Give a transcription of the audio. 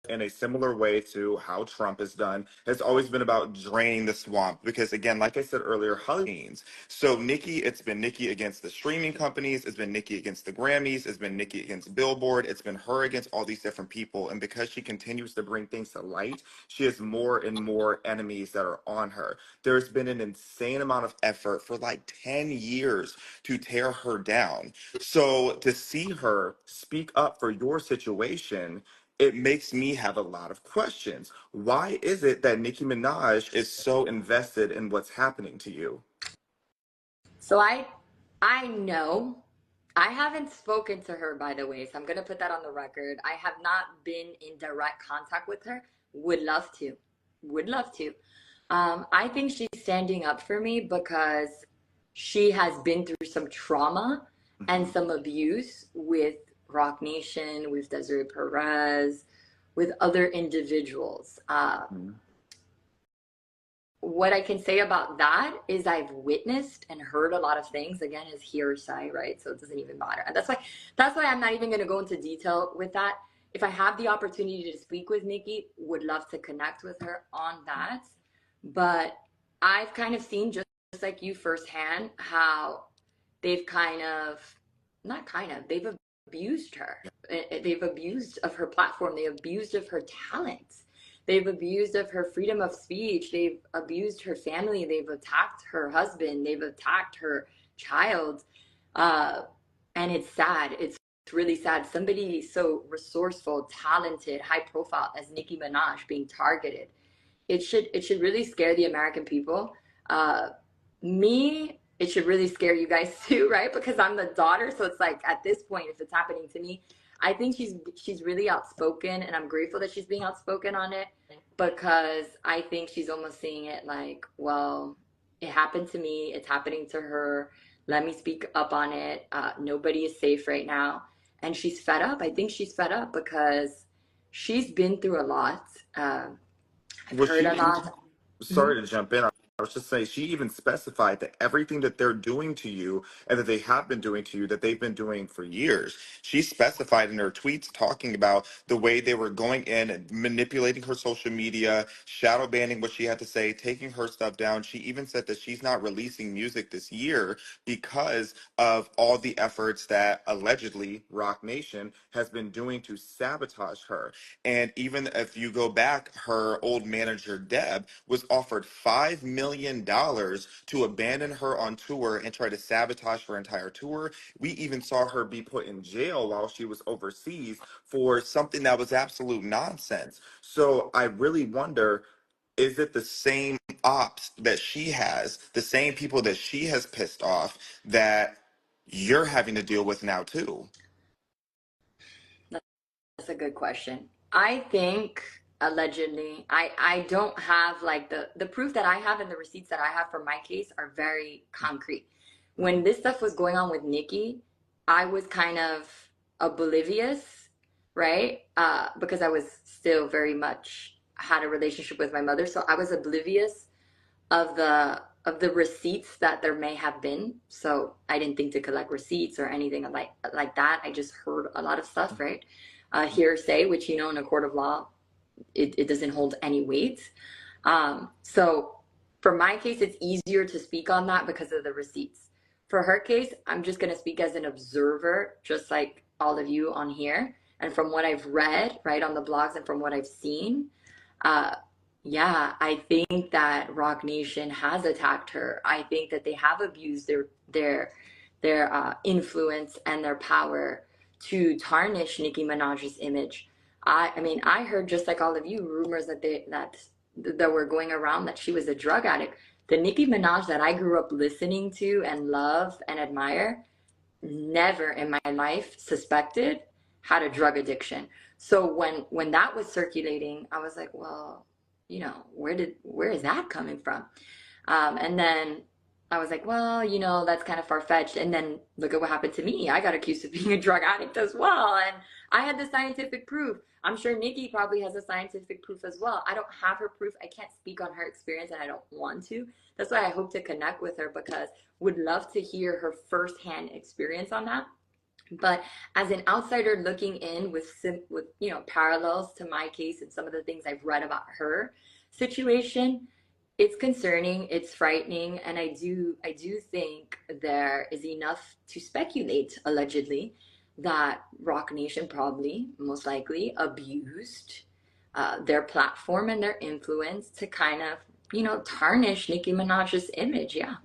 in a similar way to how Trump has done, has always been about draining the swamp. Because again, like I said earlier, Hollywood. So Nikki, it's been Nikki against the streaming companies, it's been Nikki against the Grammys, it's been Nikki against Billboard, it's been her against all these different people. And because she continues to bring things to light, she has more and more enemies that are on her. There's been an insane amount of effort for like 10 years to tear her down. So to see her speak up for your situation, it makes me have a lot of questions. Why is it that Nicki Minaj is so invested in what's happening to you? So I know I haven't spoken to her, by the way, so I'm gonna put that on the record. I have not been in direct contact with her. Would love to. Would love to. I think she's standing up for me because she has been through some trauma and Mhm. some abuse with Rock Nation, with Desiree Perez, with other individuals. Mhm. What I can say about that is I've witnessed and heard a lot of things. Again, is hearsay, right? So it doesn't even matter. And that's why I'm not even going to go into detail with that. If I have the opportunity to speak with Nikki, would love to connect with her on that. But I've kind of seen, just like you firsthand, how they've kind of, not kind of, they've abused her. They've abused of her platform. They abused of her talent. They've abused of her freedom of speech. They've abused her family. They've attacked her husband. They've attacked her child. Uh, and it's sad. It's really sad. Somebody so resourceful, talented, high profile as Nicki Minaj being targeted. It should really scare the American people. Uh, Me, it should really scare you guys too, right? Because I'm the daughter, so it's like at this point, if it's happening to me, I think she's really outspoken, and I'm grateful that she's being outspoken on it because I think she's almost seeing it like, well, it happened to me, it's happening to her. Let me speak up on it. Nobody is safe right now, and she's fed up. I think she's fed up because she's been through a lot. I've Was heard she a even, lot. Mhm. sorry to jump in. I was just saying, she even specified that everything that they're doing to you and that they have been doing to you, that they've been doing for years. She specified in her tweets talking about the way they were going in and manipulating her social media, shadow banning what she had to say, taking her stuff down. She even said that she's not releasing music this year because of all the efforts that allegedly Rock Nation has been doing to sabotage her. And even if you go back, her old manager, Deb, was offered $5 million to abandon her on tour and try to sabotage her entire tour. We even saw her be put in jail while she was overseas for something that was absolute nonsense. So I really wonder, is it the same ops that she has, the same people that she has pissed off that you're having to deal with now too? That's a good question. I think allegedly, I don't have like the proof that I have and the receipts that I have for my case are very concrete. When this stuff was going on with Nikki, I was kind of oblivious, right? Because I was still very much had a relationship with my mother, so I was oblivious of the receipts that there may have been. So I didn't think to collect receipts or anything like that. I just heard a lot of stuff, right? Hearsay, which in a court of law, it doesn't hold any weight. So for my case, it's easier to speak on that because of the receipts. For her case, I'm just going to speak as an observer, just like all of you on here. And from what I've read, right, on the blogs and from what I've seen, uh, yeah, I think that Rock Nation has attacked her. I think that they have abused their influence and their power to tarnish Nicki Minaj's image. I mean, I heard just like all of you rumors that were going around that she was a drug addict. The Nicki Minaj that I grew up listening to and love and admire never in my life suspected had a drug addiction. So when that was circulating, I was like, well, where is that coming from? And then I was like, well, that's kind of far fetched. And then look at what happened to me. I got accused of being a drug addict as well. And I had the scientific proof. I'm sure Nikki probably has a scientific proof as well. I don't have her proof. I can't speak on her experience and I don't want to. That's why I hope to connect with her because would love to hear her firsthand experience on that. But as an outsider looking in with parallels to my case and some of the things I've read about her situation, it's concerning, it's frightening, and I do think there is enough to speculate, allegedly, that Rock Nation probably, most likely, abused their platform and their influence to kind of tarnish Nicki Minaj's image. Yeah.